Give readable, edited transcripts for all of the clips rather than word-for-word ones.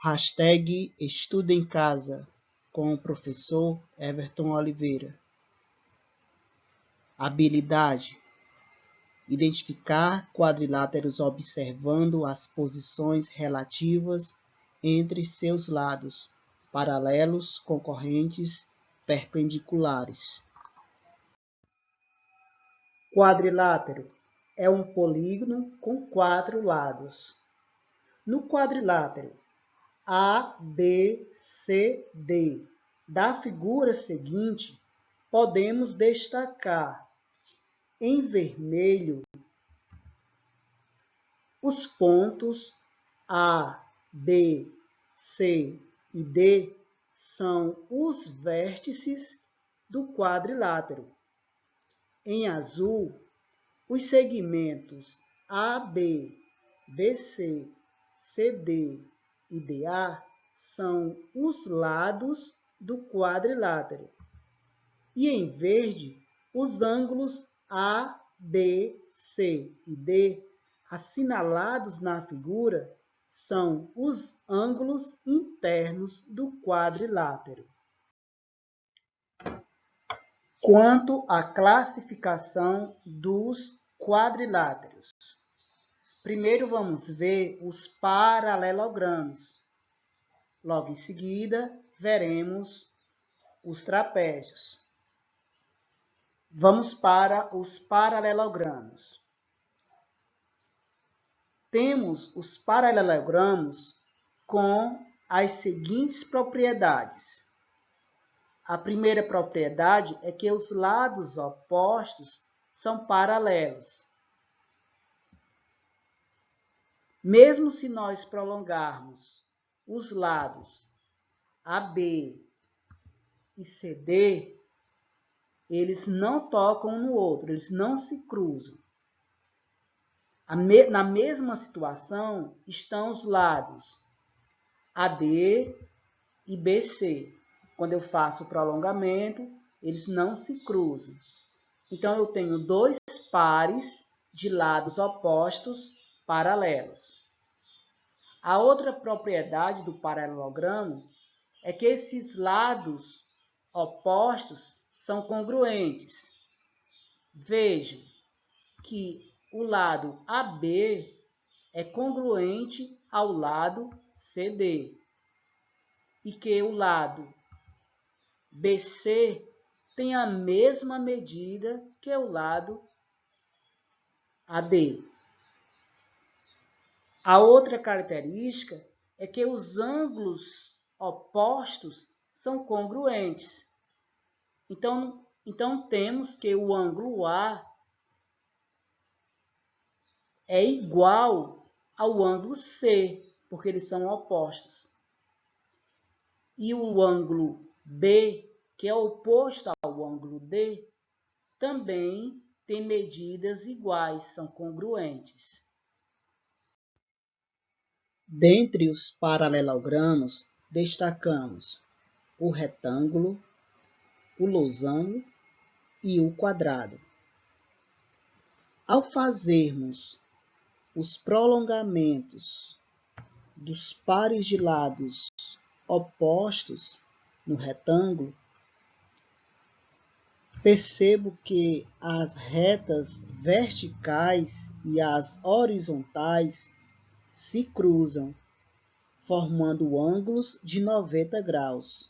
Hashtag Estudo em Casa com o professor Everton Oliveira. Habilidade: identificar quadriláteros observando as posições relativas entre seus lados, paralelos, concorrentes, perpendiculares. Quadrilátero é um polígono com 4 lados. No quadrilátero ABCD da figura seguinte, podemos destacar em vermelho os pontos A, B, C e D são os vértices do quadrilátero. Em azul, os segmentos AB, BC, CD e DA são os lados do quadrilátero. E em verde, os ângulos A, B, C e D, assinalados na figura, são os ângulos internos do quadrilátero. Quanto à classificação dos quadriláteros. Primeiro vamos ver os paralelogramos. Logo em seguida, veremos os trapézios. Vamos para os paralelogramos. Temos os paralelogramos com as seguintes propriedades. A primeira propriedade é que os lados opostos são paralelos. Mesmo se nós prolongarmos os lados AB e CD, eles não tocam um no outro, eles não se cruzam. Na mesma situação estão os lados AD e BC. Quando eu faço o prolongamento, eles não se cruzam. Então, eu tenho dois pares de lados opostos paralelos. A outra propriedade do paralelogramo é que esses lados opostos são congruentes. Vejam que o lado AB é congruente ao lado CD e que o lado BC tem a mesma medida que o lado AD. A outra característica é que os ângulos opostos são congruentes. Então temos que o ângulo A é igual ao ângulo C, porque eles são opostos. E o ângulo B, que é oposto ao ângulo D, também tem medidas iguais, são congruentes. Dentre os paralelogramos, destacamos o retângulo, o losango e o quadrado. Ao fazermos os prolongamentos dos pares de lados opostos no retângulo, percebo que as retas verticais e as horizontais se cruzam, formando ângulos de 90 graus.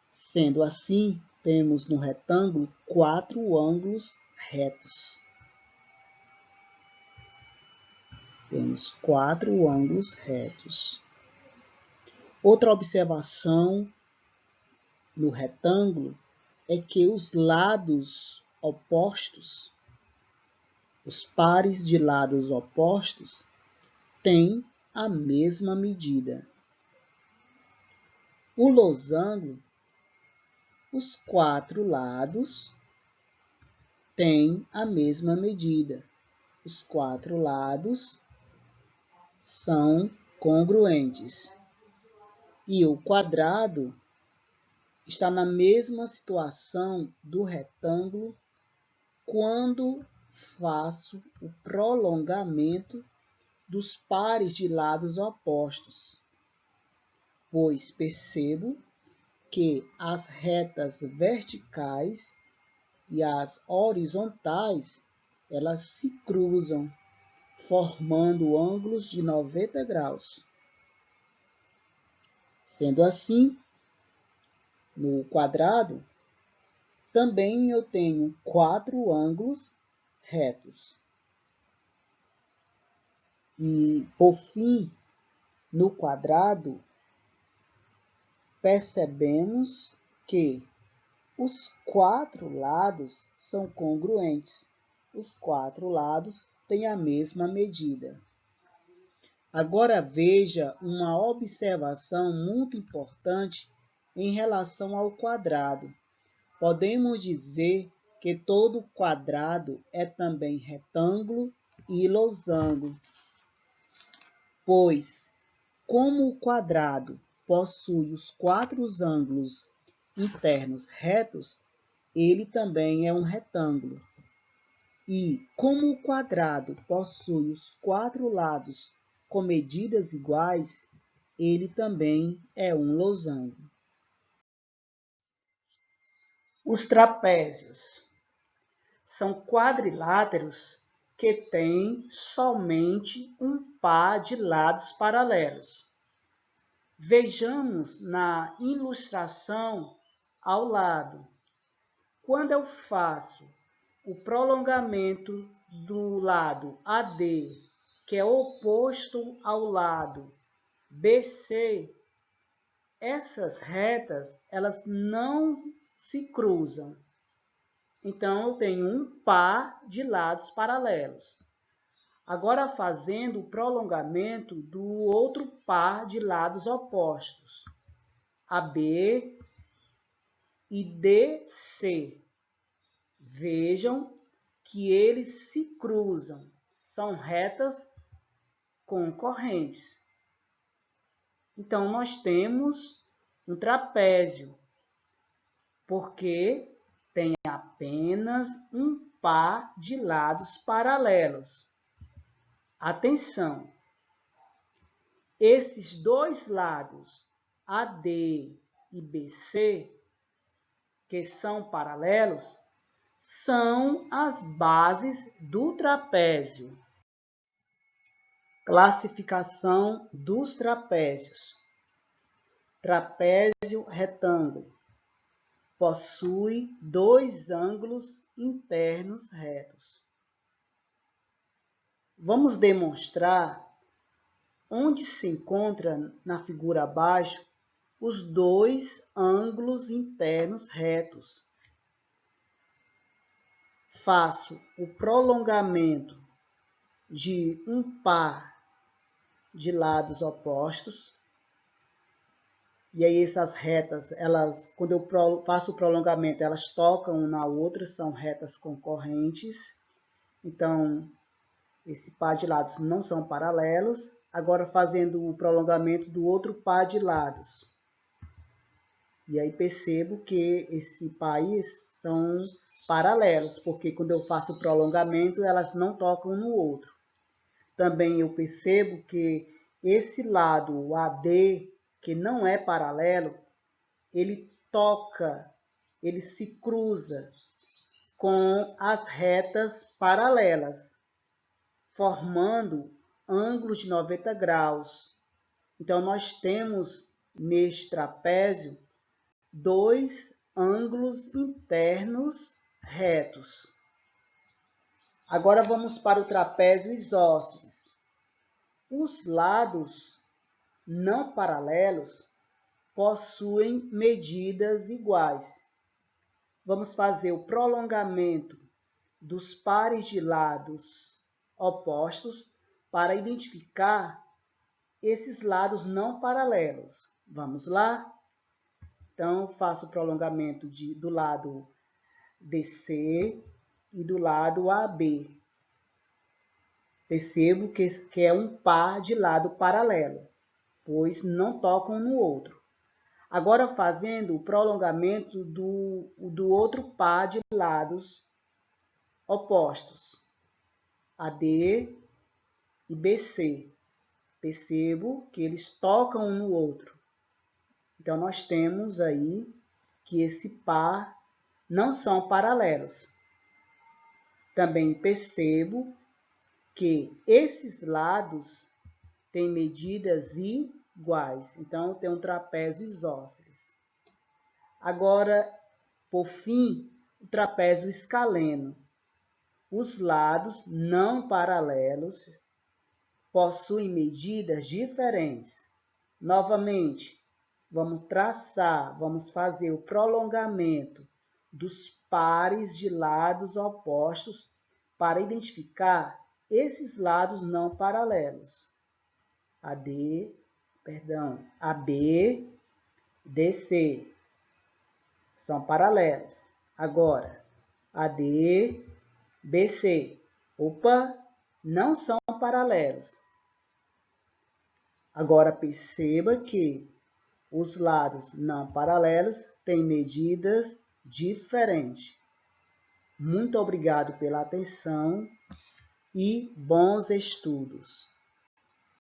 Sendo assim, temos no retângulo 4 ângulos retos. Temos 4 ângulos retos. Outra observação no retângulo é que os lados opostos, os pares de lados opostos, têm a mesma medida. O losango, os 4 lados têm a mesma medida. Os 4 lados são congruentes. E o quadrado está na mesma situação do retângulo quando faço o prolongamento dos pares de lados opostos. pois percebo que as retas verticais e as horizontais, elas se cruzam, formando ângulos de 90 graus. Sendo assim, no quadrado, também eu tenho 4 ângulos retos. E, por fim, no quadrado, percebemos que os 4 lados são congruentes. Os 4 lados têm a mesma medida. Agora veja uma observação muito importante em relação ao quadrado. Podemos dizer que todo quadrado é também retângulo e losango, pois, como o quadrado possui os 4 ângulos internos retos, ele também é um retângulo. E, como o quadrado possui os 4 lados com medidas iguais, ele também é um losango. Os trapézios são quadriláteros que têm somente um par de lados paralelos. Vejamos na ilustração ao lado. Quando eu faço o prolongamento do lado AD, que é oposto ao lado BC, essas retas elas não se cruzam. Então, eu tenho um par de lados paralelos. Agora, fazendo o prolongamento do outro par de lados opostos, AB e DC. Vejam que eles se cruzam, são retas concorrentes. Então, nós temos um trapézio, porque tem apenas um par de lados paralelos. Atenção! Esses dois lados, AD e BC, que são paralelos, são as bases do trapézio. Classificação dos trapézios. Trapézio retângulo. Possui 2 ângulos internos retos. Vamos demonstrar onde se encontra na figura abaixo os 2 ângulos internos retos. Faço o prolongamento de um par de lados opostos. E aí essas retas, quando eu faço o prolongamento, elas tocam uma na outra, são retas concorrentes. Então, esse par de lados não são paralelos. Agora, fazendo o prolongamento do outro par de lados. E aí percebo que esse par são paralelos, porque quando eu faço o prolongamento, elas não tocam no outro. Também eu percebo que esse lado, o AD, que não é paralelo, ele toca, ele se cruza com as retas paralelas, formando ângulos de 90 graus. Então, nós temos neste trapézio 2 ângulos internos retos. Agora vamos para o trapézio isósceles. Os lados não paralelos possuem medidas iguais. Vamos fazer o prolongamento dos pares de lados opostos para identificar esses lados não paralelos. Vamos lá? Então, faço o prolongamento do lado DC e do lado AB. Percebo que é um par de lado paralelo, pois não tocam no outro. Agora, fazendo o prolongamento do outro par de lados opostos, AD e BC. Percebo que eles tocam um no outro. Então, nós temos aí que esse par não são paralelos. Também percebo que esses lados têm medidas iguais. Então, tem um trapézio isósceles. Agora, por fim, o trapézio escaleno. Os lados não paralelos possuem medidas diferentes. Novamente, vamos fazer o prolongamento dos pares de lados opostos para identificar esses lados não paralelos. AB, DC são paralelos. Agora, AD, BC, não são paralelos. Agora, perceba que os lados não paralelos têm medidas diferentes. Muito obrigado pela atenção e bons estudos.